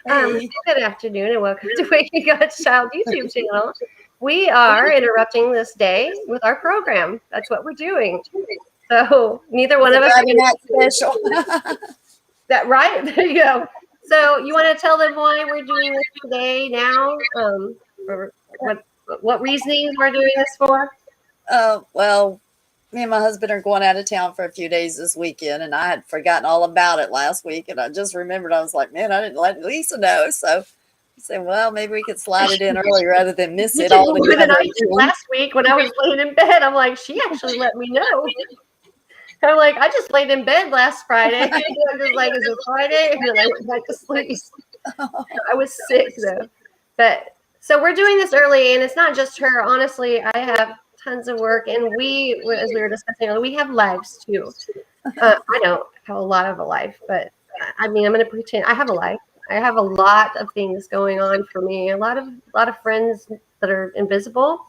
Hey. Good afternoon and welcome to Waking God's Child YouTube channel. We are interrupting this day with our program. That's what we're doing. So neither one of us Friday night special. that right? There you go. So you want to tell them why we're doing this today now? Or what reasonings we're doing this for? Well, me and my husband are going out of town for a few days this weekend, and I had forgotten all about it last week, and I just remembered. I was like, man, I didn't let Lisa know. So I said, well, maybe we could slide it in early rather than miss it all More than together. I did last week when I was laying in bed. I'm like, she actually let me know. I'm like, I just laid in bed last Friday. I'm just like, is it Friday? And then I went back to sleep. I was sick though. But so we're doing this early, and it's not just her. Honestly, I have tons of work, and we, as we were discussing, we have lives too. I don't have a lot of a life, but I mean, I'm going to pretend I have a life. I have a lot of things going on for me. A lot of friends that are invisible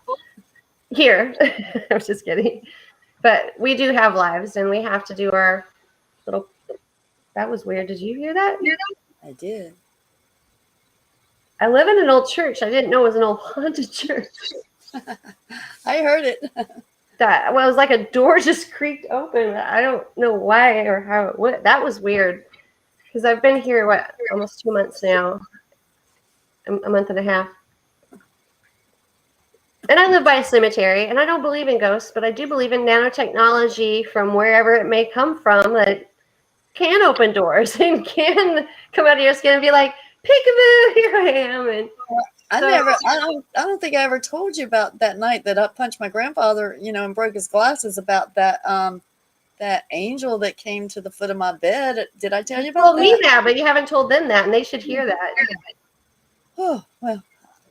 here. I was just kidding. But we do have lives, and we have to do our little. That was weird. Did you hear that? I did. I live in an old church. I didn't know it was an old haunted church. I heard it. That well, it was like a door just creaked open. I don't know why or how it went. That was weird because I've been here almost 2 months now, a month and a half. And I live by a cemetery, and I don't believe in ghosts, but I do believe in nanotechnology from wherever it may come from that can open doors and can come out of your skin and be like, peekaboo, here I am. And I don't think I ever told you about that night that I punched my grandfather, and broke his glasses, about that angel that came to the foot of my bed. Did I tell you about that? You told me that, but you haven't told them that, and they should hear that. Oh, well.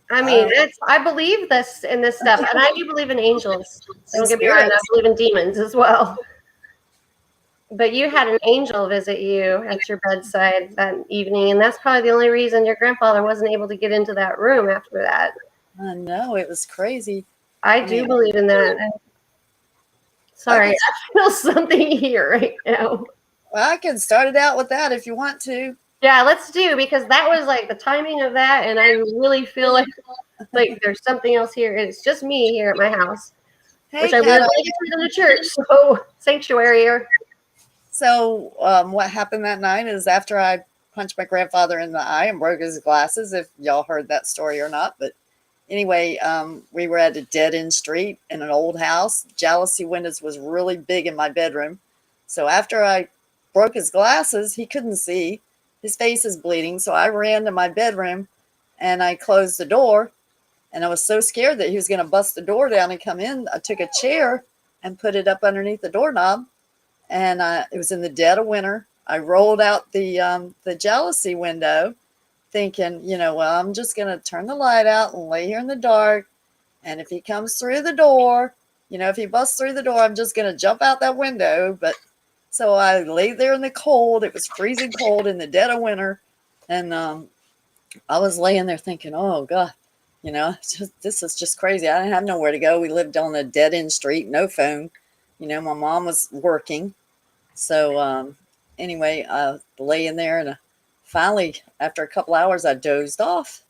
I mean, I believe this in this stuff, and I do believe in angels. Don't get me wrong, I believe in demons as well. But you had an angel visit you at your bedside that evening, and that's probably the only reason your grandfather wasn't able to get into that room after that. I know, it was crazy. I do believe in that. Sorry, I feel something here right now. Well, I can start it out with that if you want to. Yeah, let's do, because that was like the timing of that, and I really feel like there's something else here. It's just me here at my house, which I live in the church, so sanctuary here. So what happened that night is, after I punched my grandfather in the eye and broke his glasses, if y'all heard that story or not, but anyway, we were at a dead-end street in an old house. Jealousy windows was really big in my bedroom. So after I broke his glasses, he couldn't see. His face is bleeding. So I ran to my bedroom and I closed the door. And I was so scared that he was going to bust the door down and come in. I took a chair and put it up underneath the doorknob. And it was in the dead of winter. I rolled out the jealousy window, thinking, well, I'm just going to turn the light out and lay here in the dark. And if he comes through the door, if he busts through the door, I'm just going to jump out that window. But so I lay there in the cold. It was freezing cold in the dead of winter. And I was laying there thinking, oh, God, this is just crazy. I didn't have nowhere to go. We lived on a dead end street, no phone. My mom was working. So anyway, I lay in there, and finally, after a couple hours, I dozed off.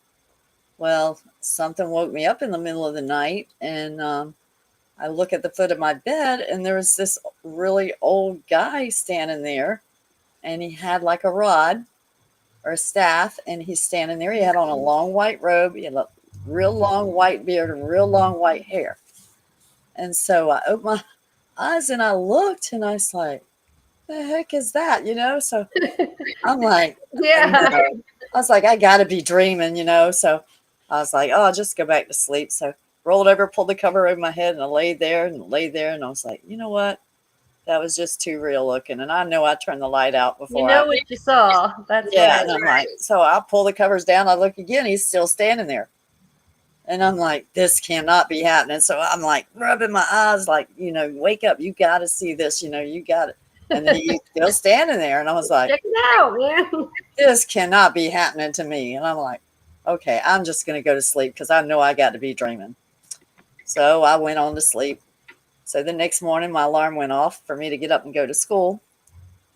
Well, something woke me up in the middle of the night, and I look at the foot of my bed, and there was this really old guy standing there, and he had like a rod or a staff, and he's standing there. He had on a long white robe. He had a real long white beard and real long white hair. And so I opened my eyes and I looked, and I was like, the heck is that? So I'm like, yeah. I was like, I gotta be dreaming, so I was like, oh, I'll just go back to sleep. So rolled over, pulled the cover over my head, and I laid there, and I was like, you know what, that was just too real looking. And I know I turned the light out before what you saw. That's right. And I'm like, so I pull the covers down, I look again, he's still standing there. And I'm like, this cannot be happening. So I'm like rubbing my eyes, like, wake up, you got to see this, you got it. And then he's still standing there. And I was like, check it out, man. This cannot be happening to me. And I'm like, okay, I'm just going to go to sleep because I know I got to be dreaming. So I went on to sleep. So the next morning, my alarm went off for me to get up and go to school.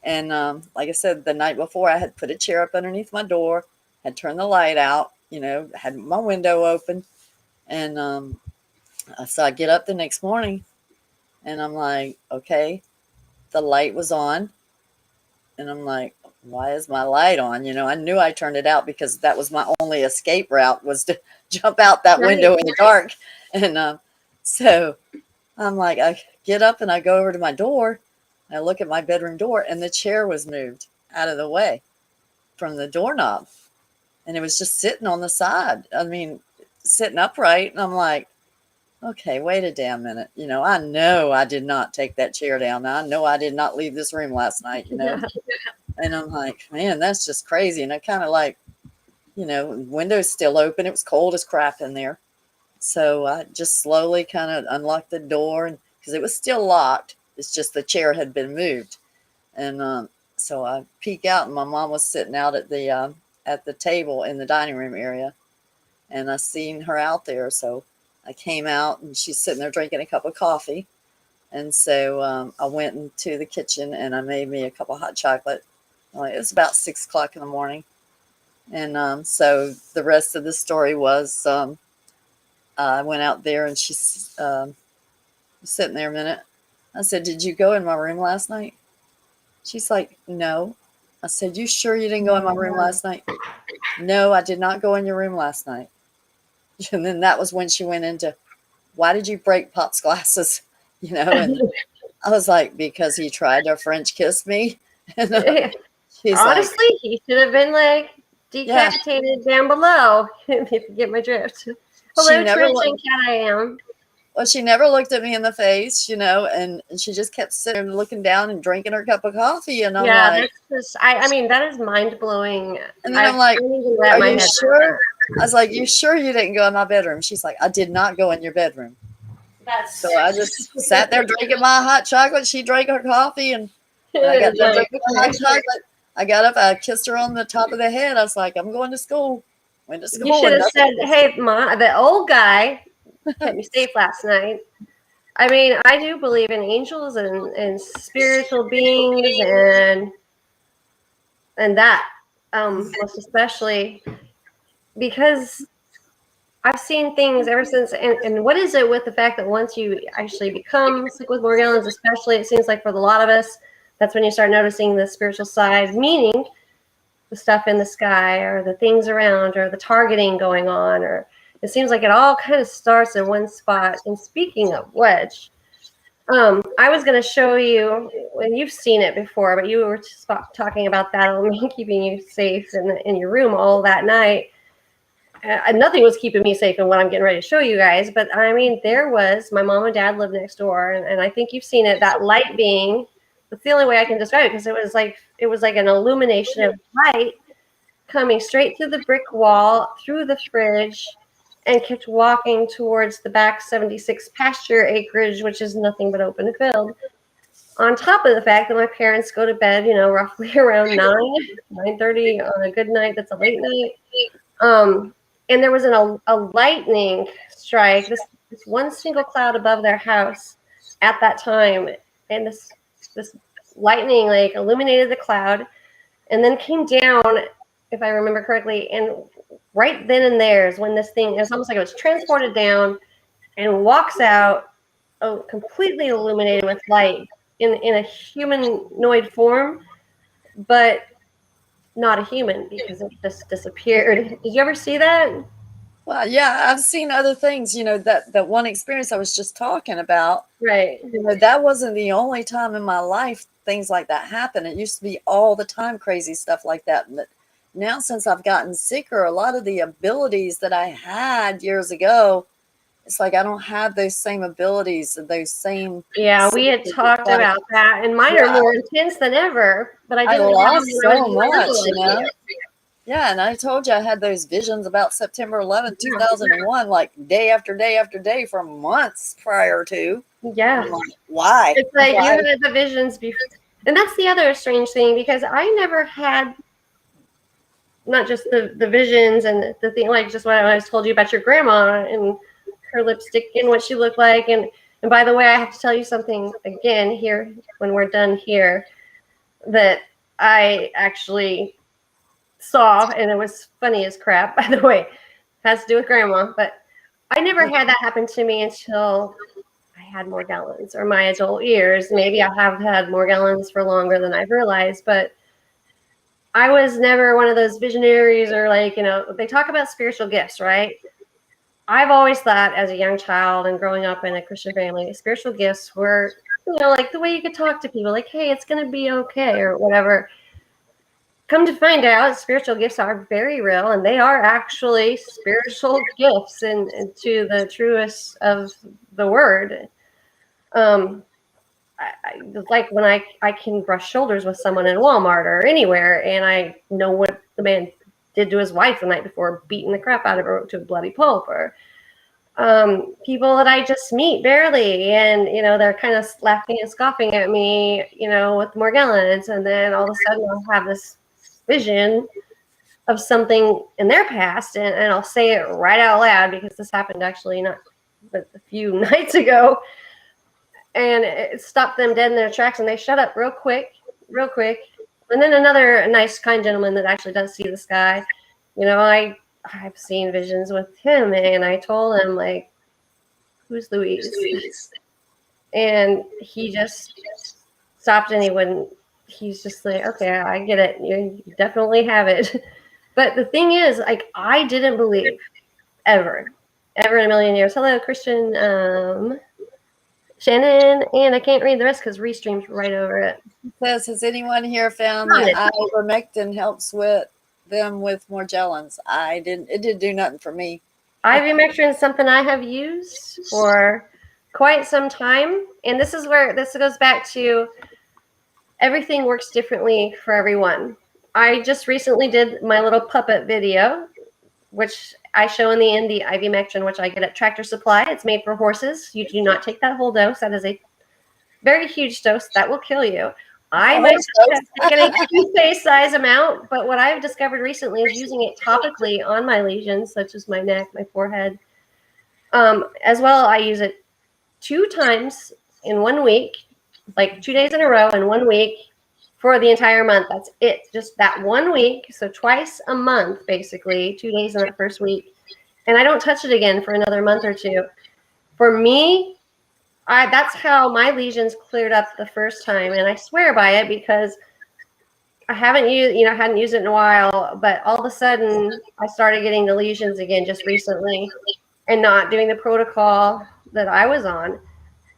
And like I said, the night before, I had put a chair up underneath my door, had turned the light out, had my window open. And so I get up the next morning and I'm like, okay, the light was on. And I'm like, why is my light on? I knew I turned it out because that was my only escape route, was to jump out that window in the dark. And so I'm like, I get up and I go over to my door. And I look at my bedroom door, and the chair was moved out of the way from the doorknob. And it was just sitting on the side. I mean, sitting upright. And I'm like, okay, wait a damn minute. I know I did not take that chair down. I know I did not leave this room last night, Yeah. And I'm like, man, that's just crazy. And I kind of like, windows still open. It was cold as crap in there. So I just slowly kind of unlocked the door, and because it was still locked, it's just the chair had been moved. And so I peek out, and my mom was sitting out at the table in the dining room area, and I seen her out there. So I came out, and she's sitting there drinking a cup of coffee. And so I went into the kitchen and I made me a cup of hot chocolate. It was about 6 o'clock in the morning. And so the rest of the story was I went out there and she's sitting there a minute. I said, did you go in my room last night? She's like, no. I said, you sure you didn't go in my room last night? No, I did not go in your room last night. And then that was when she went into, why did you break Pop's glasses? And I was like, because he tried to French kiss me. And she's honestly, like, he should have been like decapitated down below, if you get my drift. Hello, Trench and Cat, I am. Well, she never looked at me in the face, and she just kept sitting and looking down and drinking her cup of coffee. And I'm like, that's just, I mean, that is mind blowing. And then I'm like, are you sure? I was like, you sure you didn't go in my bedroom? She's like, I did not go in your bedroom. So I just sat there drinking my hot chocolate. She drank her coffee, and I got done drinking my hot chocolate. I got up, I kissed her on the top of the head. I was like, I'm going to school. Went to school. You should have said, hey, Ma, the old guy kept me safe last night. I mean, I do believe in angels and spiritual beings and that, most especially because I've seen things ever since. And what is it with the fact that once you actually become sick with Morgellons, especially, it seems like for a lot of us, that's when you start noticing the spiritual side, meaning the stuff in the sky or the things around or the targeting going on, or it seems like it all kind of starts in one spot. And speaking of which, I was going to show you, and you've seen it before, but you were talking about that on keeping you safe in your room all that night. Nothing was keeping me safe in what I'm getting ready to show you guys. But I mean, there was, my mom and dad lived next door, and I think you've seen it, that light being, that's the only way I can describe it, because it was like an illumination of light coming straight through the brick wall, through the fridge, and kept walking towards the back 76 pasture acreage, which is nothing but open field. On top of the fact that my parents go to bed, roughly around 9:30 on a good night. That's a late night. And there was a lightning strike, this one single cloud above their house at that time. And this lightning like illuminated the cloud and then came down, if I remember correctly. And right then and there is when this thing, it's almost like it was transported down and walks out, completely illuminated with light in a humanoid form, but not a human, because it just disappeared. Did you ever see that? Well, yeah, I've seen other things, that one experience I was just talking about. Right. That wasn't the only time in my life things like that happen. It used to be all the time, crazy stuff like that. But now, since I've gotten sicker, a lot of the abilities that I had years ago, it's like I don't have those same abilities and those same. Yeah, we had talked about that, and mine are more intense than ever. But I didn't lost so much, Yeah, and I told you I had those visions about September 11th, 2001, like day after day after day for months prior to. Yeah. I'm like, why? It's like you had the visions before. And that's the other strange thing, because I never had, not just the visions and the thing, like just what I told you about your grandma and her lipstick and what she looked like. And by the way, I have to tell you something again here when we're done here. that I actually saw, and it was funny as crap, by the way. It has to do with grandma, but I never had that happen to me until I had Morgellons, or my adult years. Maybe I have had Morgellons for longer than I've realized, but I was never one of those visionaries, or like, they talk about spiritual gifts, right? I've always thought as a young child and growing up in a Christian family, spiritual gifts were, like the way you could talk to people, like, hey, it's going to be okay, or whatever. Come to find out, spiritual gifts are very real, and they are actually spiritual gifts and to the truest of the word. Like when I can brush shoulders with someone in Walmart or anywhere, and I know what the man did to his wife the night before, beating the crap out of her to a bloody pulp, or people that I just meet barely, and they're kind of laughing and scoffing at me, with Morgellons, and then all of a sudden I'll have this vision of something in their past, and I'll say it right out loud, because this happened actually not but a few nights ago, and it stopped them dead in their tracks, and they shut up real quick. And then another nice, kind gentleman that actually does see the sky, I've seen visions with him, and I told him, like, who's Louise? And he just stopped, and he's just like, okay, I get it. You definitely have it. But the thing is, like, I didn't believe ever in a million years. Hello, Christian, Shannon, and I can't read the rest because Restream's right over it. Says, has anyone here found that ivermectin helps with them with Morgellons? It didn't do nothing for me. Ivermectin is something I have used for quite some time, and this is where this goes back to everything works differently for everyone. I just recently did my little puppet video, which I show in the end the ivermectin, which I get at Tractor Supply. It's made for horses. You do not take that whole dose. That is a very huge dose. That will kill you. I myself have taken a toothpaste size amount, but what I've discovered recently is using it topically on my lesions, such as my neck, my forehead. As well, I use it 2 times in 1 week, like 2 days in a row in 1 week for the entire month. That's it. Just that 1 week. So twice a month, basically, 2 days in that first week. And I don't touch it again for another month or two. For me, that's how my lesions cleared up the first time. And I swear by it, because I hadn't used it in a while, but all of a sudden I started getting the lesions again just recently, and not doing the protocol that I was on.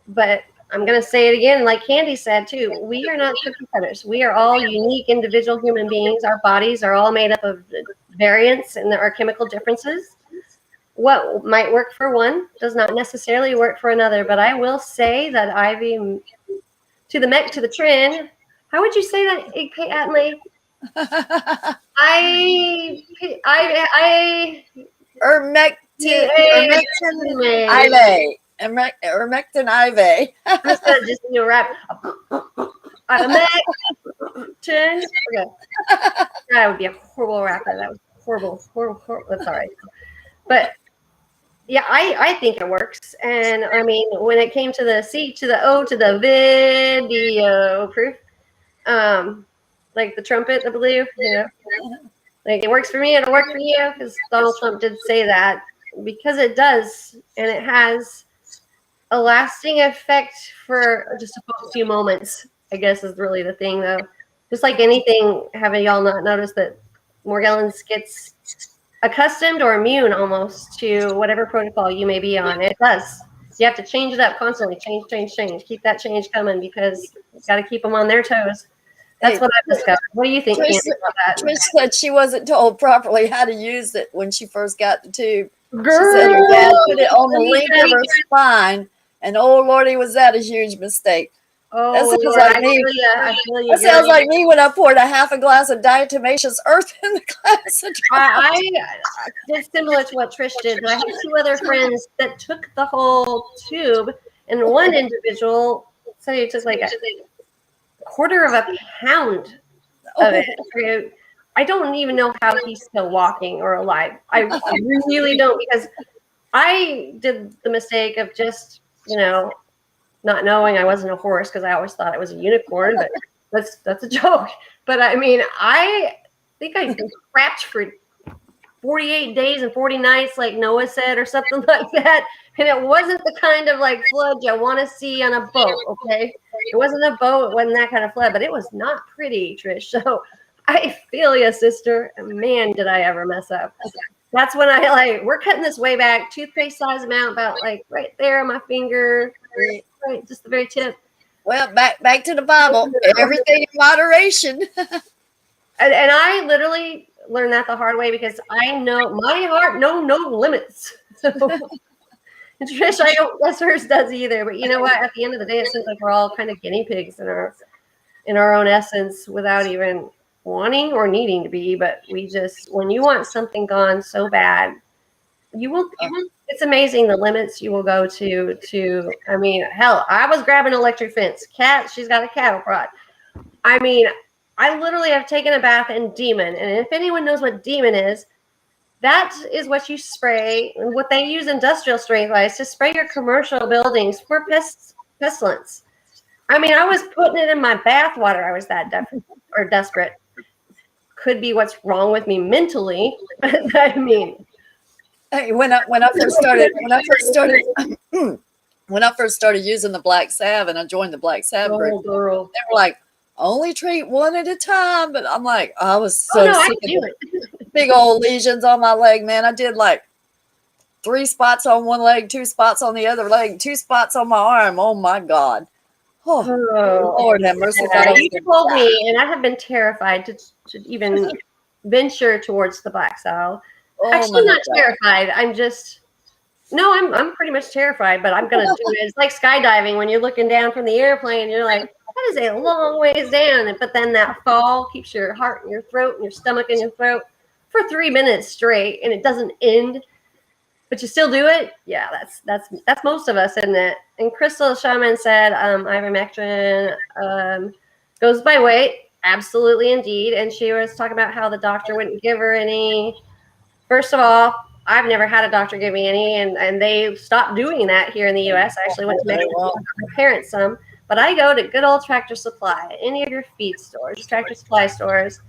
But I'm going to say it again, like Candy said too, we are not cookie cutters. We are all unique individual human beings. Our bodies are all made up of variants, and there are chemical differences. What might work for one does not necessarily work for another. But I will say that Ivy to the mech to the trin. How would you say that, Atley? Ermectin Ivy. Instead of just rap. Okay. That would be a horrible rapper. That was horrible. That's all right. But yeah, I think it works. And I mean, when it came to the C to the O to the video proof, like the trumpet, I believe, like it works for me, it'll work for you, because Donald Trump did say that, because it does, and it has a lasting effect for just a few moments, I guess, is really the thing, though. Just like anything, haven't y'all not noticed that Morgellons gets accustomed or immune almost to whatever protocol you may be on? It does. You have to change it up constantly. Change. Keep that change coming, because you've got to keep them on their toes. That's what I've discovered. What do you think, Candy, about that? Trish said she wasn't told properly how to use it when she first got the tube. Girl, she said her dad put it on the link of her spine, and oh Lordy, was that a huge mistake. Oh, that sounds Lord, like me. That sounds like me when I poured a half a glass of diatomaceous earth in the glass of I did similar to what Trish did, but I had 2 other friends that took the whole tube, and one individual said he took like a quarter of a pound of it. I don't even know how he's still walking or alive. I really don't, because I did the mistake of just, not knowing I wasn't a horse, because I always thought it was a unicorn, but That's a joke. But I mean, I think I crapped for 48 days and 40 nights, like Noah said, or something like that. And it wasn't the kind of like flood you want to see on a boat, okay? It wasn't a boat, it wasn't that kind of flood, but it was not pretty, Trish. So I feel you, sister. Man, did I ever mess up. That's when we're cutting this way back, toothpaste size amount, about like right there on my finger, right, just the very tip. Well, back to the Bible. Everything in moderation. And I literally learned that the hard way because I know my heart no limits. So, and Trish, I don't guess hers does either. But you know what? At the end of the day, it seems like we're all kind of guinea pigs in our own essence, without even wanting or needing to be. But we just, when you want something gone so bad, you will. It's amazing the limits you will go to. I mean, hell, I was grabbing an electric fence. Cat, she's got a cattle prod. I mean, I literally have taken a bath in Demon. And if anyone knows what Demon is, that is what you spray, what they use industrial strength wise to spray your commercial buildings for pestilence. I mean, I was putting it in my bath water. I was that desperate. Could be what's wrong with me mentally. I mean, Hey, when I first started using the black salve and I joined the black salve group, girl. they were like, only treat one at a time. But I'm like, I was so sick of big old lesions on my leg, man. I did like 3 spots on one leg, 2 spots on the other leg, 2 spots on my arm. Oh my God. Oh, Lord have mercy. You told me, and I have been terrified to even venture towards the black salve. Actually, not terrified. I'm pretty much terrified, but I'm going to do it. It's like skydiving when you're looking down from the airplane. You're like, that is a long ways down. But then that fall keeps your heart in your throat and your stomach in your throat for 3 minutes straight, and it doesn't end. But you still do it? Yeah, that's most of us, isn't it? And Crystal Shaman said, ivermectin goes by weight. Absolutely, indeed. And she was talking about how the doctor wouldn't give her any. First of all, I've never had a doctor give me any, and they stopped doing that here in the U.S. I actually went to Mexico with my parents some. But I go to good old Tractor Supply, any of your feed stores, Tractor Supply stores.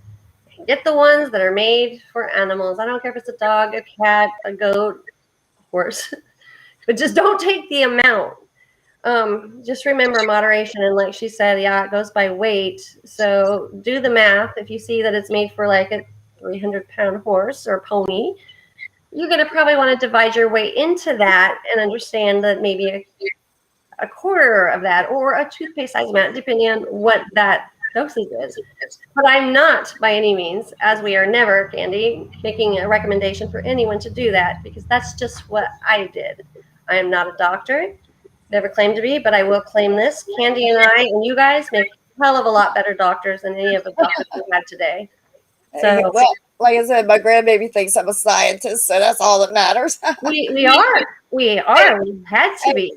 Get the ones that are made for animals. I don't care if it's a dog, a cat, a goat, horse, but just don't take the amount. Just remember moderation. And like she said, yeah, it goes by weight. So do the math. If you see that it's made for like a 300-pound horse or pony, you're going to probably want to divide your weight into that and understand that maybe a quarter of that or a toothpaste size amount, depending on what that dosage is. But I'm not by any means, as we are never, Candy, making a recommendation for anyone to do that, because that's just what I did. I am not a doctor, never claimed to be, but I will claim this. Candy and I and you guys make a hell of a lot better doctors than any of the doctors we've had today. So, well, like I said, my grandbaby thinks I'm a scientist, so that's all that matters. we are. We had to be.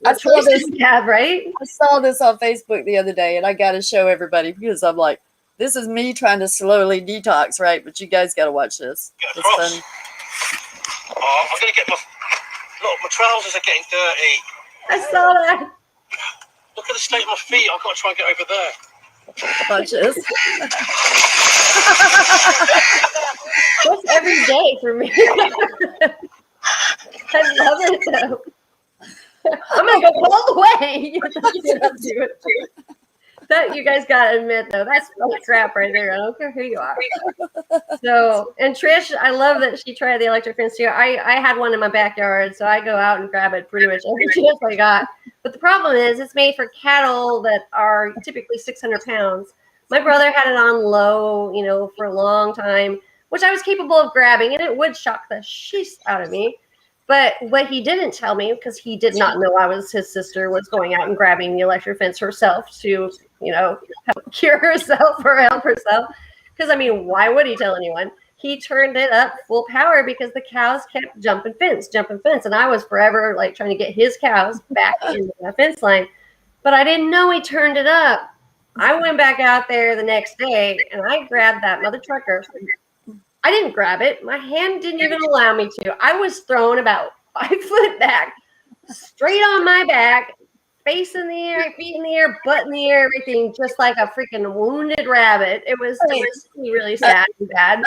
I saw this, right? I saw this on Facebook the other day, and I got to show everybody because I'm like, this is me trying to slowly detox, right? But you guys got to watch this. It's funny. Oh, I'm gonna get my trousers are getting dirty. I saw that. Look at the state of my feet. I've got to try and get over there. Watch this. That's every day for me. I love it though. I'm gonna go all the way. That you guys gotta admit though, that's crap right there. I don't care who you are. So, and Trish, I love that she tried the electric fence too. I had one in my backyard, so I go out and grab it pretty much every chance I got. But the problem is, it's made for cattle that are typically 600 pounds. My brother had it on low, for a long time, which I was capable of grabbing, and it would shock the sheesh out of me. But what he didn't tell me, because he did not know I was his sister, was going out and grabbing the electric fence herself to, help cure herself or help herself. Because, why would he tell anyone? He turned it up full power because the cows kept jumping fence. And I was forever trying to get his cows back into the fence line. But I didn't know he turned it up. I went back out there the next day and I grabbed that mother trucker. I didn't grab it. My hand didn't even allow me to. I was thrown about 5 foot back, straight on my back, face in the air, feet in the air, butt in the air, everything, just like a freaking wounded rabbit. It was really, really sad and bad.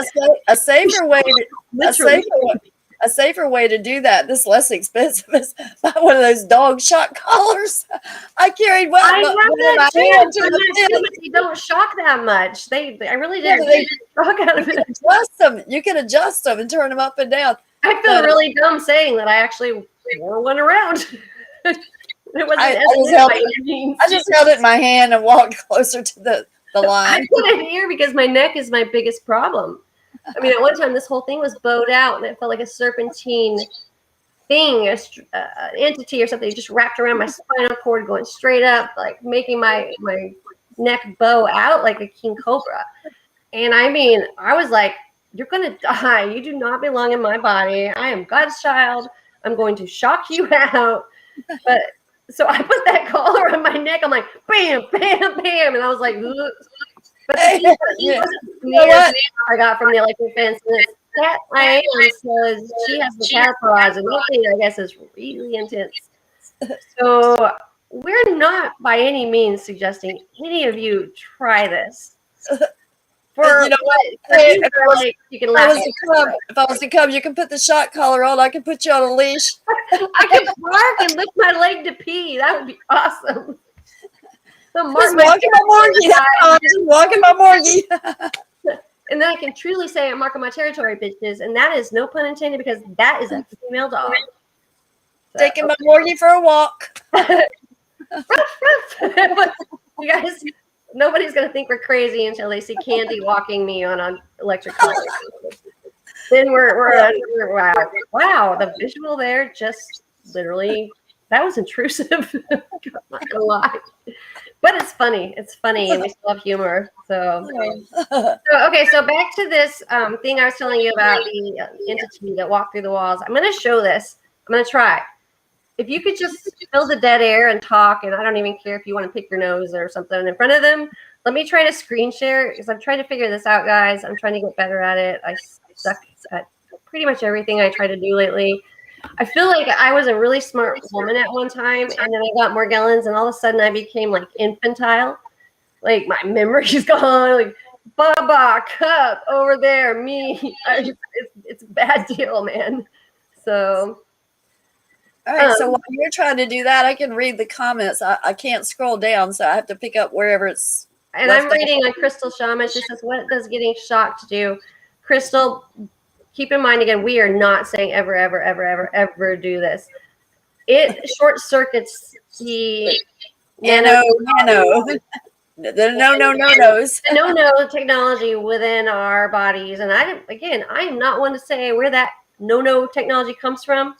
A safer way to Literally. a safer way to do that. This less expensive is buy one of those dog shock collars. I carried one. I have that too. The They don't shock that much. I really didn't they- shock out of it. adjust them. You can adjust them and turn them up and down. I feel really dumb saying that I actually wore one around. It wasn't I just held it in my hand and walked closer to the line. I put it here because my neck is my biggest problem. I mean, at one time, this whole thing was bowed out, and it felt like a serpentine thing, entity or something just wrapped around my spinal cord, going straight up, like making my neck bow out like a king cobra. And I mean, I was like, you're going to die. You do not belong in my body. I am God's child. I'm going to shock you out. But so I put that collar on my neck. I'm like, bam, bam, bam. And I was like, ugh. But I got from the electric fence. And that I says she has the catapause, and that thing, I guess, is really intense. So we're not by any means suggesting any of you try this. For you know what? You can laugh. If I was to come, you can put the shock collar on. I can put you on a leash. I can bark and lift my leg to pee. That would be awesome. Just walking my Morgie. Just walking my Morgie. And then I can truly say I'm marking my territory, bitches. And that is no pun intended, because that is a female dog. So. Taking my Morgie for a walk. You guys, nobody's going to think we're crazy until they see Candy walking me on an electric collar. Then we're wow, the visual there just literally, that was intrusive. I'm not gonna lie. But it's funny. It's funny, and we still have humor. So okay, so back to this thing I was telling you about, the entity that walked through the walls. I'm going to show this. I'm going to try. If you could just fill the dead air and talk, and I don't even care if you want to pick your nose or something in front of them. Let me try to screen share, because I'm trying to figure this out, guys. I'm trying to get better at it. I suck at pretty much everything I try to do lately. I feel like I was a really smart woman at one time, and then I got Morgellons, and all of a sudden I became like infantile. Like my memory's gone. Like Baba, cup over there, me. It's a bad deal, man. So. All right, so while you're trying to do that, I can read the comments. I can't scroll down, so I have to pick up wherever it's. And I'm reading on Crystal Shaman. She says, what does getting shocked do? Crystal, keep in mind, again, we are not saying ever, ever, ever, ever, ever do this. It short circuits the nano. The no technology within our bodies. And I am not one to say where that no technology comes from,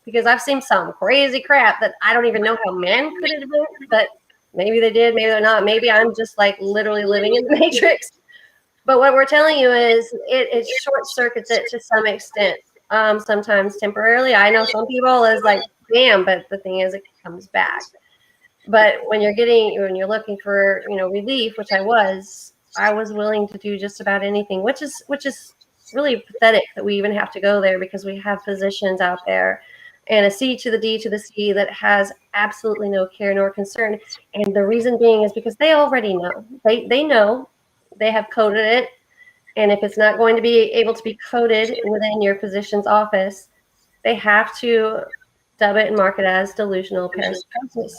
because I've seen some crazy crap that I don't even know how man could have been, but maybe they did, maybe they're not. Maybe I'm just like literally living in the Matrix. But what we're telling you is it short circuits it to some extent, sometimes temporarily. I know some people is like, damn, but the thing is it comes back. But when you're looking for, relief, which I was willing to do just about anything, which is really pathetic that we even have to go there, because we have physicians out there and a C to the D to the C that has absolutely no care nor concern. And the reason being is because they already know. They know. They have coded it. And if it's not going to be able to be coded within your physician's office, they have to dub it and mark it as delusional parapsychosis.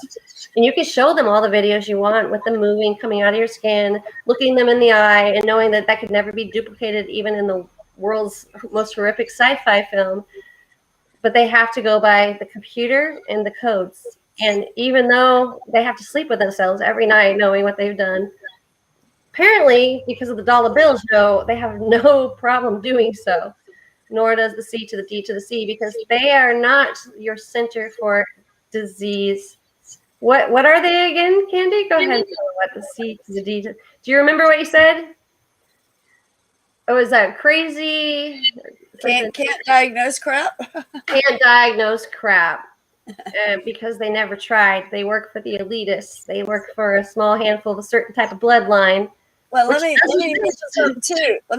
And you can show them all the videos you want with them moving, coming out of your skin, looking them in the eye, and knowing that could never be duplicated even in the world's most horrific sci-fi film. But they have to go by the computer and the codes. And even though they have to sleep with themselves every night knowing what they've done, apparently, because of the dollar bill show, they have no problem doing so. Nor does the C to the D to the C, because they are not your center for disease. What are they again, Candy? Go ahead and tell what the C to the D to. Do you remember what you said? It was that crazy. Can't diagnose crap. Can't diagnose crap. Because they never tried. They work for the elitists. They work for a small handful of a certain type of bloodline. Well, let me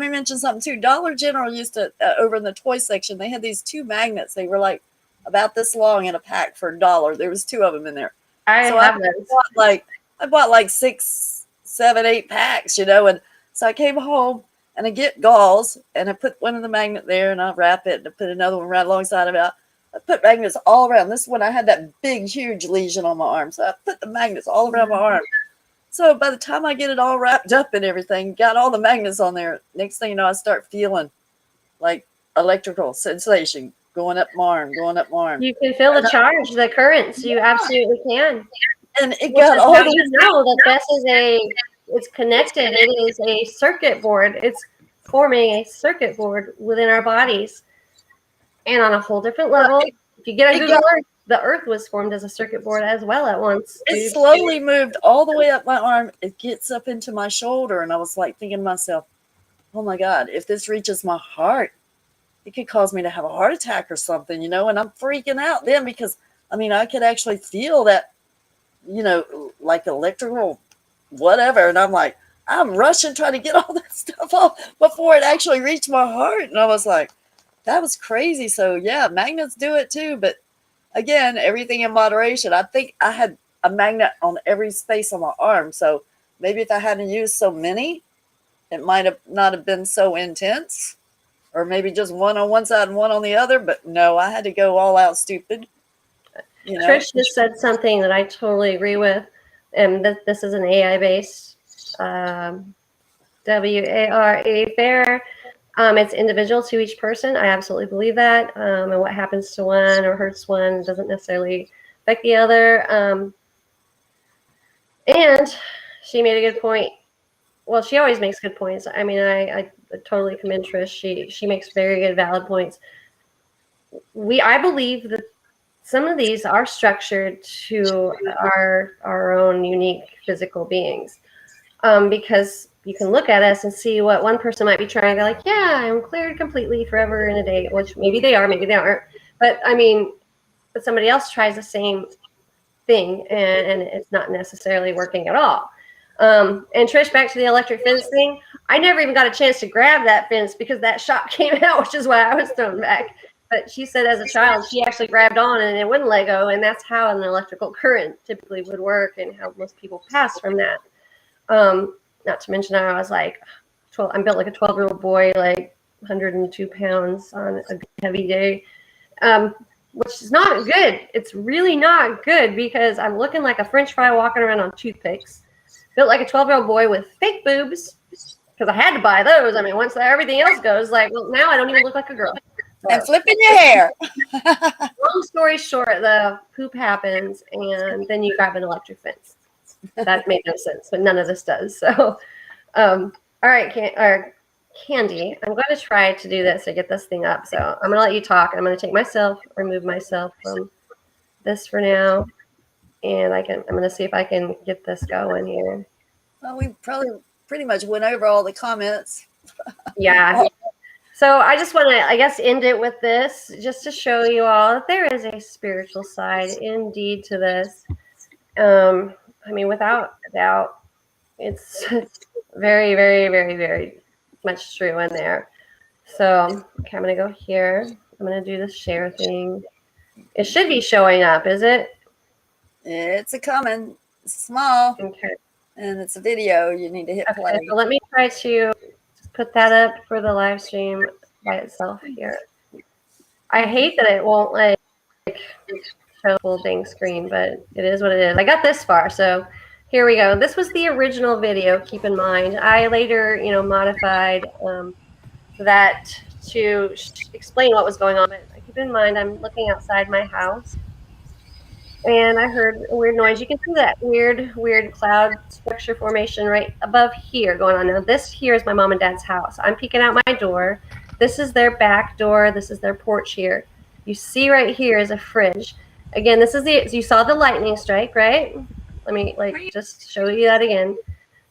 mention something too. Dollar General used to, over in the toy section, they had these two magnets. They were like about this long in a pack for $1. There was two of them in there. I So have those. I bought like 6, 7, 8 packs, and so I came home and I get gauze and I put one of the magnet there and I wrap it and I put another one right alongside of it. I put magnets all around. This is when I had that big, huge lesion on my arm. So I put the magnets all around my arm. So by the time I get it all wrapped up and everything, got all the magnets on there, next thing you know, I start feeling like electrical sensation going up my arm, going up my arm. You can feel the charge, the currents. You absolutely can. And it Which got is all how the you know that this is it's connected. It is a circuit board. It's forming a circuit board within our bodies. And on a whole different level, if you get on Google Earth, the Earth was formed as a circuit board as well at once. It slowly moved all the way up my arm. It gets up into my shoulder. And I was like thinking to myself, oh my God, if this reaches my heart, it could cause me to have a heart attack or something, and I'm freaking out then because, I could actually feel that, like electrical whatever. And I'm like, I'm rushing trying to get all that stuff off before it actually reached my heart. And I was like, that was crazy. So yeah, magnets do it too. But again, everything in moderation. I think I had a magnet on every space on my arm. So maybe if I hadn't used so many, it might have not have been so intense. Or maybe just one on one side and one on the other. But no, I had to go all out stupid. Trish just said something that I totally agree with. And this is an AI-based WARE fair. It's individual to each person. I absolutely believe that. And what happens to one or hurts one doesn't necessarily affect the other. And she made a good point. Well, she always makes good points. I totally commend Trish. She makes very good, valid points. I believe that some of these are structured to our own unique physical beings, because you can look at us and see what one person might be trying. They're like, yeah, I'm cleared completely forever in a day, which maybe they are, maybe they aren't. But but somebody else tries the same thing and it's not necessarily working at all. And Trish, back to the electric fence thing. I never even got a chance to grab that fence because that shot came out, which is why I was thrown back. But she said as a child, she actually grabbed on and it wouldn't let go. And that's how an electrical current typically would work and how most people pass from that. Not to mention, I was like 12. I'm built like a 12-year-old boy, like 102 pounds on a heavy day, which is not good. It's really not good because I'm looking like a French fry walking around on toothpicks. Built like a 12-year-old boy with fake boobs because I had to buy those. Once everything else goes, like, well, now I don't even look like a girl. And flipping your hair. Long story short, the poop happens, and then you grab an electric fence. That made no sense, but none of this does. So, all right, Candy, I'm going to try to do this to get this thing up. So I'm going to let you talk. I'm going to remove myself from this for now. And I'm going to see if I can get this going here. Well, we probably pretty much went over all the comments. Yeah. So I just want to, I guess, end it with this, just to show you all that there is a spiritual side indeed to this. Without a doubt, it's very, very, very, very much true in there. So, okay, I'm going to go here. I'm going to do this share thing. It should be showing up, is it? It's a coming. It's small. Okay. And it's a video. You need to hit play. Okay, so let me try to put that up for the live stream by itself here. I hate that it won't like show full dang screen, but it is what it is. I got this far, so here we go. This was the original video, keep in mind. I later, modified that to explain what was going on. But keep in mind, I'm looking outside my house, and I heard a weird noise. You can see that weird cloud structure formation right above here going on. Now, this here is my mom and dad's house. I'm peeking out my door. This is their back door. This is their porch here. You see right here is a fridge. Again, this is you saw the lightning strike, right? Let me just show you that again.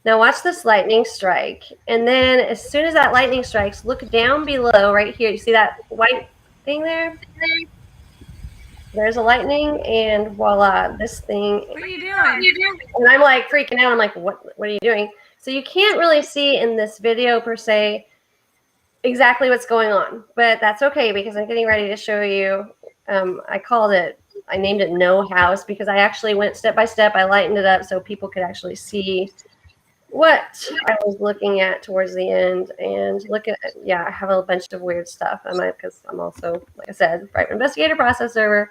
Now watch this lightning strike. And then as soon as that lightning strikes, look down below right here. You see that white thing there? There's a lightning, and voila, this thing. What are you doing? And I'm like freaking out. I'm like, what are you doing? So you can't really see in this video per se exactly what's going on, but that's okay because I'm getting ready to show you. I called it I named it No House because I actually went step by step. I lightened it up so people could actually see what I was looking at towards the end. And look at, I have a bunch of weird stuff. Because I'm also, like I said, private investigator process server.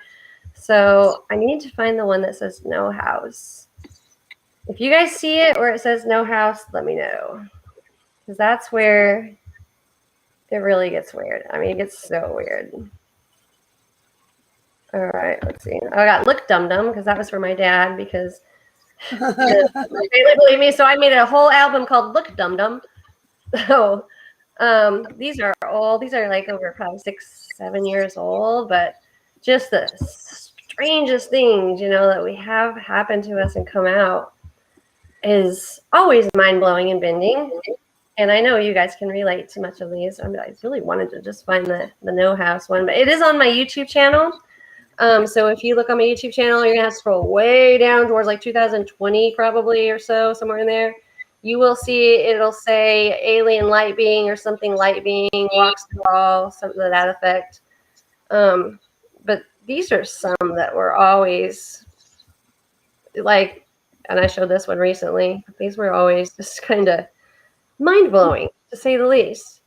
So I need to find the one that says No House. If you guys see it where it says No House, let me know. Because that's where it really gets weird. I mean, it gets so weird. All right, let's see. I got Look Dum Dum because that was for my dad because they believe me. So I made a whole album called Look Dum Dum. So these are like over probably 6-7 years old, but just the strangest things, that we have happen to us and come out is always mind-blowing and bending. And I know you guys can relate to much of these. I really wanted to just find the No House one, but it is on my YouTube channel. So if you look on my YouTube channel, you're gonna have to scroll way down towards like 2020 probably or so, somewhere in there. You will see it'll say alien light being or something light being walks the wall, something to that effect. But these are some that were always like, and I showed this one recently. These were always just kind of mind-blowing, to say the least.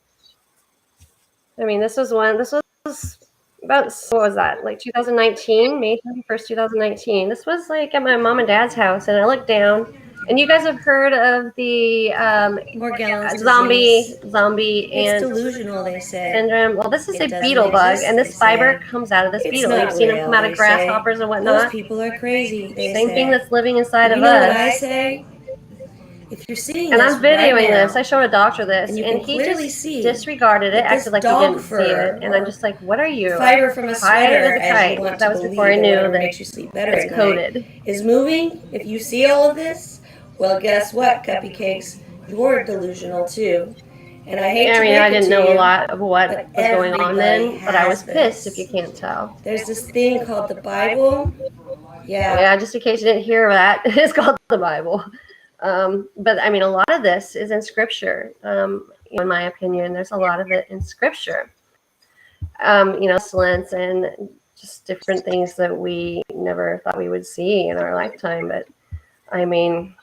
I mean, this was about, what was that, like 2019, May 31st, 2019. This was like at my mom and dad's house, and I looked down, and you guys have heard of the Morgellons zombie It's and delusional, they say. syndrome. Well, this is It a beetle doesn't bug, exist, and this they fiber say. comes out of this It's beetle. not You've seen them real, come out of they grasshoppers say. and whatnot. Those people are crazy, they Same say. thing that's living inside You of know us. what I say? If you're seeing And this I'm videoing right now, this. I showed a doctor this, and you and can he clearly just see disregarded it, that this acted like he dog didn't see fur it. And I'm or just like, what are you? fiber from a High sweater, as a as kite. you want That to was believe, before I and knew whatever that makes you sleep better it's at night, coded. is moving. If you see all of this, well, guess what, cupcakes? You're delusional too. And I hate to break I it didn't to know a you, lot of what but was going on everybody then, but I was has pissed, if you this. can't tell. There's this thing called the Bible. Yeah, just in case you didn't hear that, it's called the Bible. But I mean, a lot of this is in Scripture. In my opinion, there's a lot of it in Scripture. Excellence and just different things that we never thought we would see in our lifetime. But I mean,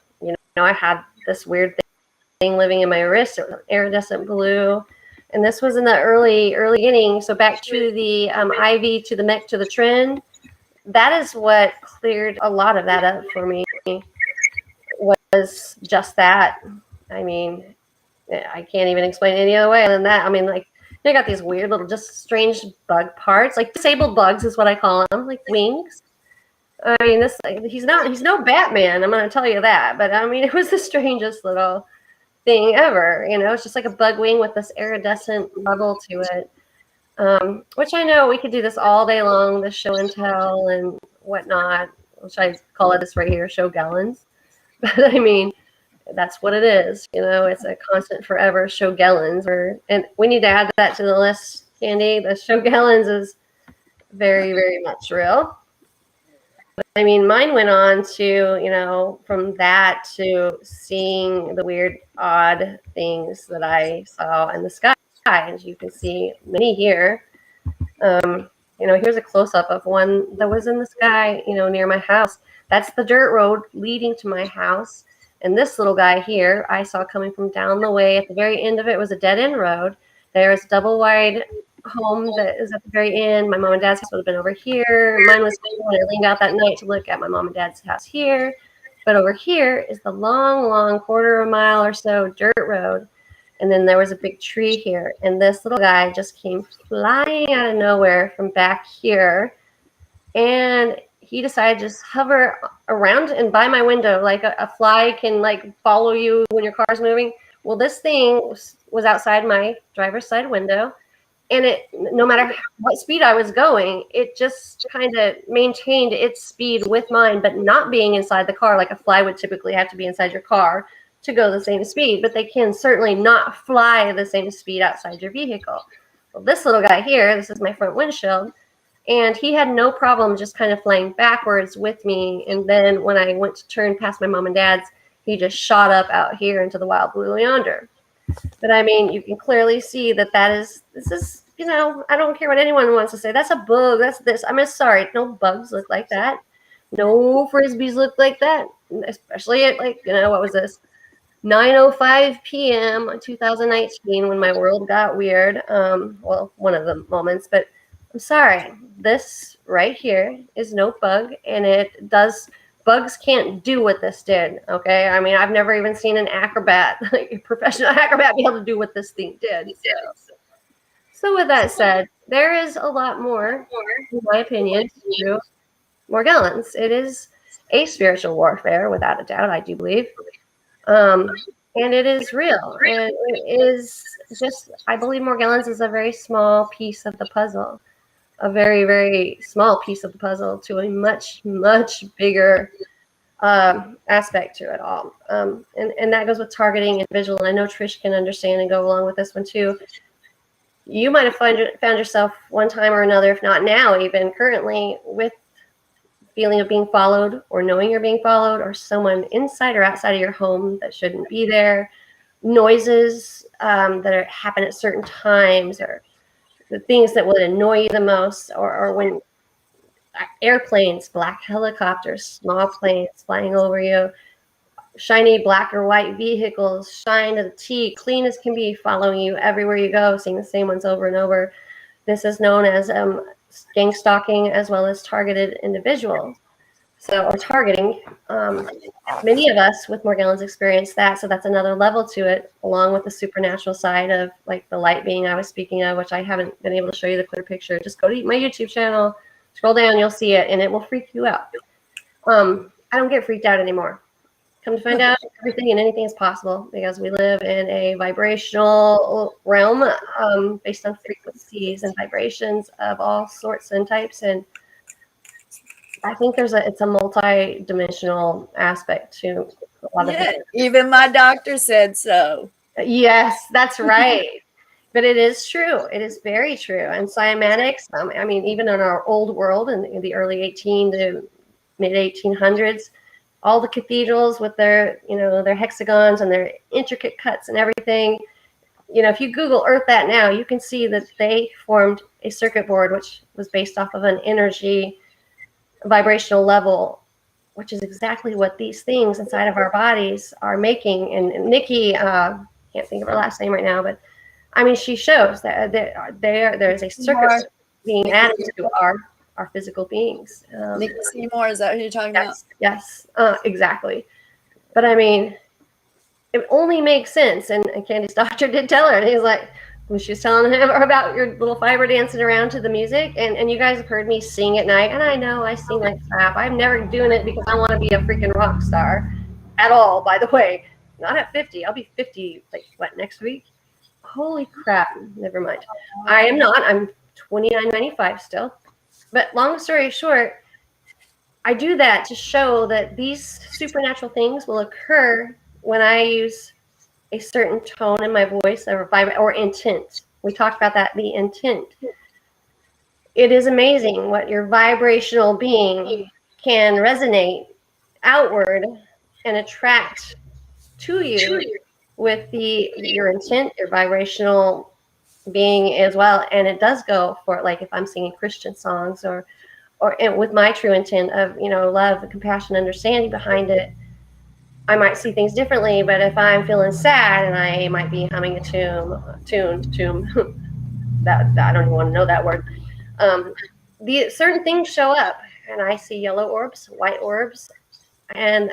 I had this weird thing living in my wrist. It was iridescent blue. And this was in the early beginning. So back to the IV, to the mech, to the trend. That is what cleared a lot of that up for me. Was just that. I mean, I can't even explain it any other way than that. I mean, like, they got these weird little, just strange bug parts, like disabled bugs is what I call them, like wings. I mean, he's no Batman, I'm going to tell you that. But I mean, it was the strangest little thing ever. It's just like a bug wing with this iridescent level to it. Which I know we could do this all day long, this show and tell and whatnot, which I call it this right here, show gallons. But I mean, that's what it is. It's a constant forever show gallons. And we need to add that to the list, Candy. The show gallons is very, very much real. But, I mean, mine went on to, from that to seeing the weird, odd things that I saw in the sky. As you can see many here. Here's a close-up of one that was in the sky, near my house. That's the dirt road leading to my house. And this little guy here, I saw coming from down the way. At the very end of it was a dead-end road. There's a double-wide home that is at the very end. My mom and dad's house would have been over here. Mine was when I leaned out that night to look at my mom and dad's house here. But over here is the long, long quarter of a mile or so dirt road. And then there was a big tree here. And this little guy just came flying out of nowhere from back here. And he decided to just hover around and by my window like a fly can like follow you when your car's moving. Well, this thing was outside my driver's side window. And it, no matter what speed I was going, it just kind of maintained its speed with mine, but not being inside the car like a fly would typically have to be inside your car to go the same speed, but they can certainly not fly the same speed outside your vehicle. Well, this little guy here, this is my front windshield, and he had no problem just kind of flying backwards with me. And then when I went to turn past my mom and dad's, he just shot up out here into the wild blue yonder. But I mean, you can clearly see that this is I don't care what anyone wants to say. That's a bug. That's this. I'm sorry. No bugs look like that. No frisbees look like that. Especially at what was this? 9:05 p.m. 2019 when my world got weird. Well, one of the moments, but I'm sorry. This right here is no bug, and bugs can't do what this did. Okay, I mean, I've never even seen an acrobat, like a professional acrobat, be able to do what this thing did. So with that said, there is a lot more, in my opinion, to Morgellons. It is a spiritual warfare, without a doubt. I do believe. And it is real. And it is just, I believe Morgellons is a very small piece of the puzzle, a very, very small piece of the puzzle to a much, much bigger aspect to it all. And that goes with targeting and visual. And I know Trish can understand and go along with this one too. You might have found yourself one time or another, if not now, even currently, with feeling of being followed or knowing you're being followed, or someone inside or outside of your home that shouldn't be there, noises that happen at certain times, or the things that would annoy you the most, or when airplanes, black helicopters, small planes flying over you, shiny black or white vehicles, shine to the T, clean as can be, following you everywhere you go, seeing the same ones over and over. This is known as gang stalking, as well as targeted individuals. So, or targeting. Many of us with Morgellons experience that, so that's another level to it, along with the supernatural side of like the light being I was speaking of, which I haven't been able to show you the clear picture. Just go to my YouTube channel, scroll down, you'll see it, and it will freak you out. I don't get freaked out anymore. Come to find out, everything and anything is possible because we live in a vibrational realm based on frequencies and vibrations of all sorts and types. And I think it's a multi-dimensional aspect to a lot of it. Even my doctor said so. Yes, that's right. But it is true. It is very true. And cymatics, I mean, even in our old world in the early 18 to mid 1800s, all the cathedrals with their hexagons and their intricate cuts and everything. If you Google Earth that now, you can see that they formed a circuit board which was based off of an energy vibrational level, which is exactly what these things inside of our bodies are making. And Nikki, can't think of her last name right now, but I mean, she shows that there's a circuit being added to our physical beings. Nikki Seymour, is that who you're talking about? Yes, exactly. But I mean, it only makes sense. And Candy's doctor did tell her, and he's like, when she was telling him about your little fiber dancing around to the music, and you guys have heard me sing at night, and I know I sing like crap. I'm never doing it because I want to be a freaking rock star at all, by the way. Not at 50. I'll be 50, next week? Holy crap. Never mind. I am not. I'm 29.95 still. But long story short, I do that to show that these supernatural things will occur when I use a certain tone in my voice or intent. We talked about that, the intent. It is amazing what your vibrational being can resonate outward and attract to you with your intent, your vibrational being as well. And it does go for, like, if I'm singing Christian songs or with my true intent of, love, compassion, understanding behind it, I might see things differently. But if I'm feeling sad and I might be humming a tune that I don't even want to know that word. The certain things show up, and I see yellow orbs, white orbs, and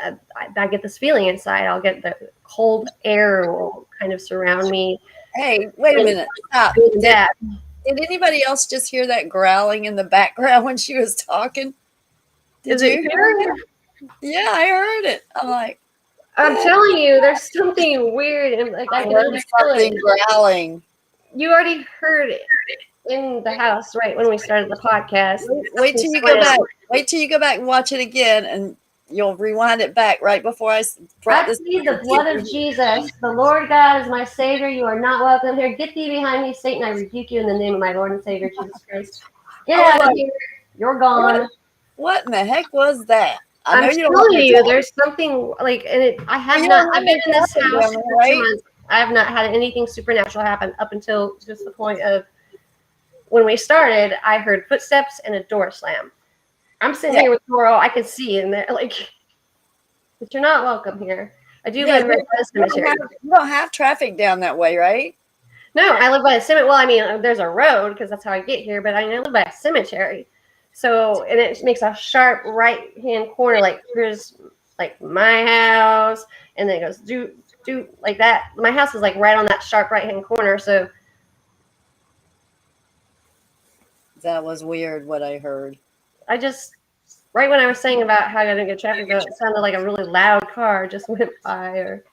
I get this feeling inside. I'll get the cold air will kind of surround me. Hey, wait a minute. Stop. Did anybody else just hear that growling in the background when she was talking? Did you hear it? Yeah, I heard it. I'm telling you, there's something weird, and I can heard something growling. You already heard it in the house right when we started the podcast. Wait till you go back. Wait till you go back and watch it again, and you'll rewind it back right before I brought this. plead the blood of Jesus. The Lord God is my Savior. You are not welcome here. Get thee behind me, Satan. I rebuke you in the name of my Lord and Savior, Jesus Christ. Get out of here. You're gone. What in the heck was that? I'm telling you, there's something like, and I've been in this house for 2 months. I have not had anything supernatural happen up until just the point of when we started, I heard footsteps and a door slam. I'm sitting here with the door all I could see, and they're like, but you're not welcome here. I do live right by the cemetery. You don't have traffic down that way, right? No, I live by a cemetery. Well, I mean, there's a road because that's how I get here, but I live by a cemetery. So, and it makes a sharp right-hand corner, like there's like my house, and then it goes do like that. My house is like right on that sharp right-hand corner. So that was weird what I heard. I just, right when I was saying about how I didn't get traffic, it sounded like a really loud car just went by. Or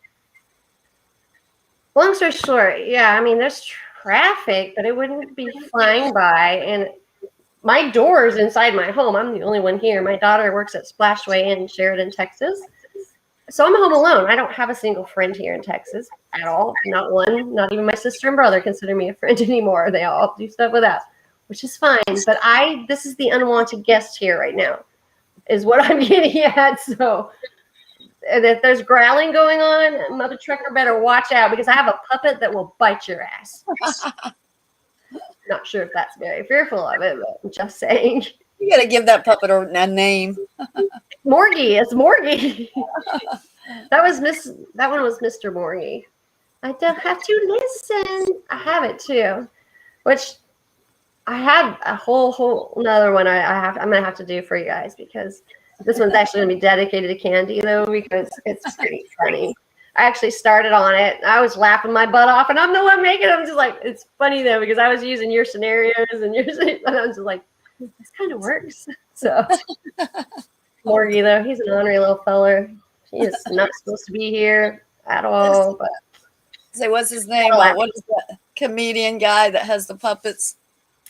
long story short, yeah, I mean, there's traffic, but it wouldn't be flying by. And my door's inside my home. I'm the only one here. My daughter works at Splashway in Sheridan, Texas. So I'm home alone. I don't have a single friend here in Texas at all. Not one. Not even my sister and brother consider me a friend anymore. They all do stuff without, which is fine. But this is the unwanted guest here right now, is what I'm getting at. So and if there's growling going on, Mother Trucker better watch out, because I have a puppet that will bite your ass. Not sure if that's very fearful of it, but I'm just saying. You got to give that puppet a name. Morgie. It's Morgie. That one was Mr. Morgie. I don't have to listen. I have it too, which I have a whole another one I'm gonna have to do for you guys, because this one's actually gonna be dedicated to Candy though, because it's pretty funny. I actually started on it. I was laughing my butt off, and I'm the one making them. Just like, it's funny though, because I was using your scenarios and yours, and I was just like, this kind of works. So Morgie though, he's an ornery little feller. He is not supposed to be here at all. But say, what's his name? What is that comedian guy that has the puppets?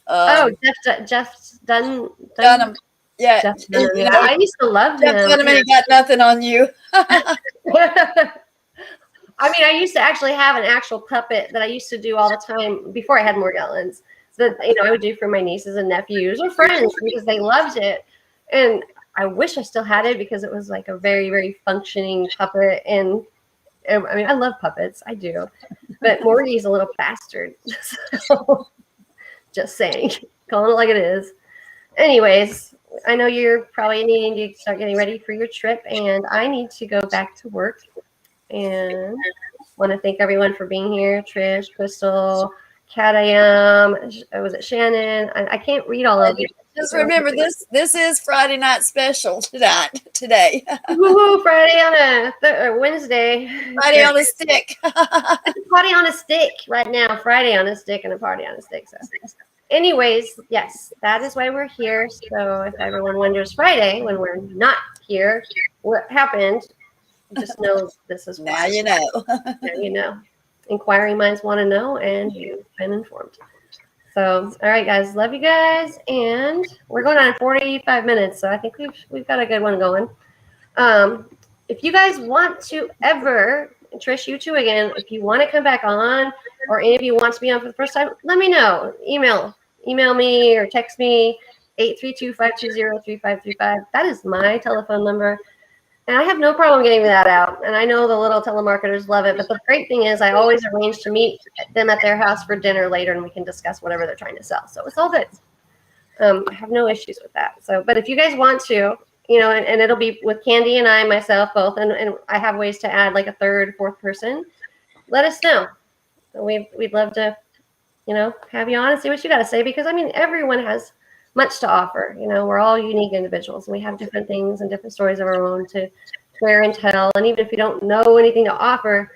Jeff Dunham. Yeah, Jeff Dunham. Yeah. I used to love him. Jeff Dunham ain't got nothing on you. I mean, I used to actually have an actual puppet that I used to do all the time before I had Morgellons. That I would do for my nieces and nephews or friends, because they loved it. And I wish I still had it, because it was like a very, very functioning puppet. And I mean, I love puppets, I do, but Morgie's a little bastard. So, just saying, calling it like it is. Anyways, I know you're probably needing to start getting ready for your trip, and I need to go back to work. And want to thank everyone for being here. Trish, Crystal, Kat, was it Shannon? I can't read all of you. Just remember, this is Friday night special today. Woohoo! Friday on a Wednesday. Friday on a stick. It's a party on a stick right now. Friday on a stick and a party on a stick. So, anyways, yes, that is why we're here. So if everyone wonders Friday when we're not here, what happened, just know this is why. Now you know. Now you know. Inquiring minds want to know, and you've been informed. So, all right, guys, love you guys, and we're going on 45 minutes, so I think we've got a good one going. If you guys want to ever, Trish, you too again, if you want to come back on, or any of you want to be on for the first time, let me know. Email me or text me, 832-520-3535. That is my telephone number. And I have no problem getting that out. And I know the little telemarketers love it. But the great thing is I always arrange to meet them at their house for dinner later, and we can discuss whatever they're trying to sell. So it's all good. I have no issues with that. So, but if you guys want to, and it'll be with Candy and myself both, and I have ways to add like a third, fourth person, let us know. We'd love to, have you on and see what you got to say, because I mean, everyone has much to offer. We're all unique individuals, and we have different things and different stories of our own to share and tell. And even if you don't know anything to offer,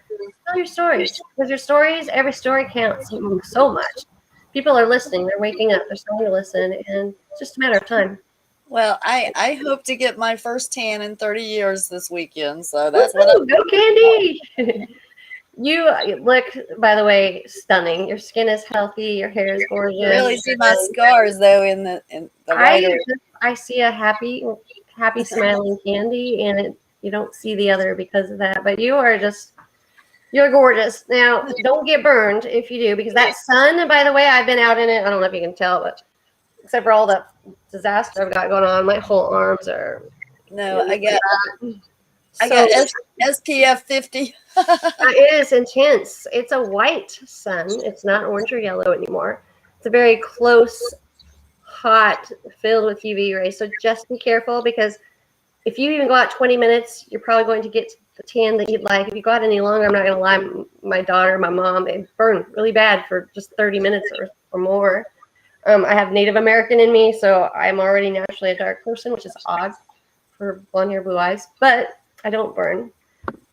tell your stories, because your stories, every story counts so much. People are listening, they're waking up, they're starting to listen, and it's just a matter of time. Well, I hope to get my first tan in 30 years this weekend, so that's what I'm go, Candy. You look, by the way, stunning. Your skin is healthy. Your hair is gorgeous. You really see my scars though in the right area. I see a happy, smiling Candy, and you don't see the other because of that. But you're gorgeous. Now, don't get burned if you do, because that sun, by the way, I've been out in it. I don't know if you can tell, but except for all the disaster I've got going on, my whole arms are. No, I got SPF 50. It is intense. It's a white sun. It's not orange or yellow anymore. It's a very close, hot, filled with UV rays. So just be careful, because if you even go out 20 minutes, you're probably going to get the tan that you'd like. If you go out any longer, I'm not going to lie, my daughter, my mom, they burn really bad for just 30 minutes or more. I have Native American in me, so I'm already naturally a dark person, which is odd for blonde hair, blue eyes, but I don't burn.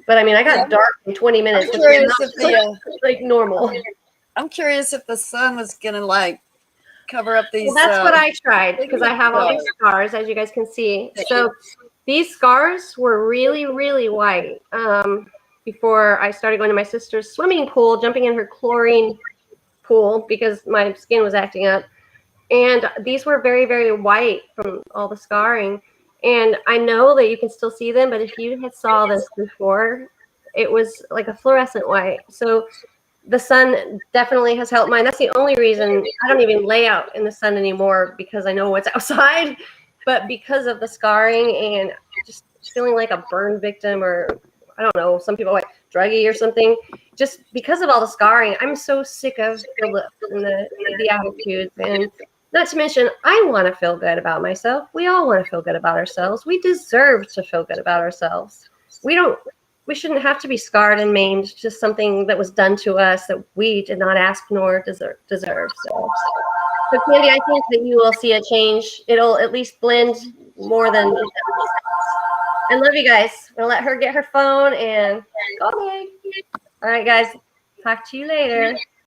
But I mean, I got dark in 20 minutes. I'm curious if like normal. I'm curious if the sun was gonna like cover up these. Well, that's what I tried, because I have all these scars, as you guys can see. So these scars were really, really white before I started going to my sister's swimming pool, jumping in her chlorine pool because my skin was acting up. And these were very, very white from all the scarring. And I know that you can still see them, but if you had saw this before, it was like a fluorescent white. So the sun definitely has helped mine. That's the only reason I don't even lay out in the sun anymore, because I know what's outside. But because of the scarring and just feeling like a burn victim, or I don't know, some people like druggy or something, just because of all the scarring, I'm so sick of the looks and the attitudes. And not to mention, I want to feel good about myself. We all want to feel good about ourselves. We deserve to feel good about ourselves. We shouldn't have to be scarred and maimed, just something that was done to us that we did not ask nor deserve. So Candy, I think that you will see a change. It'll at least blend more than. I love you guys. I'm gonna let her get her phone and. Okay. All right, guys. Talk to you later.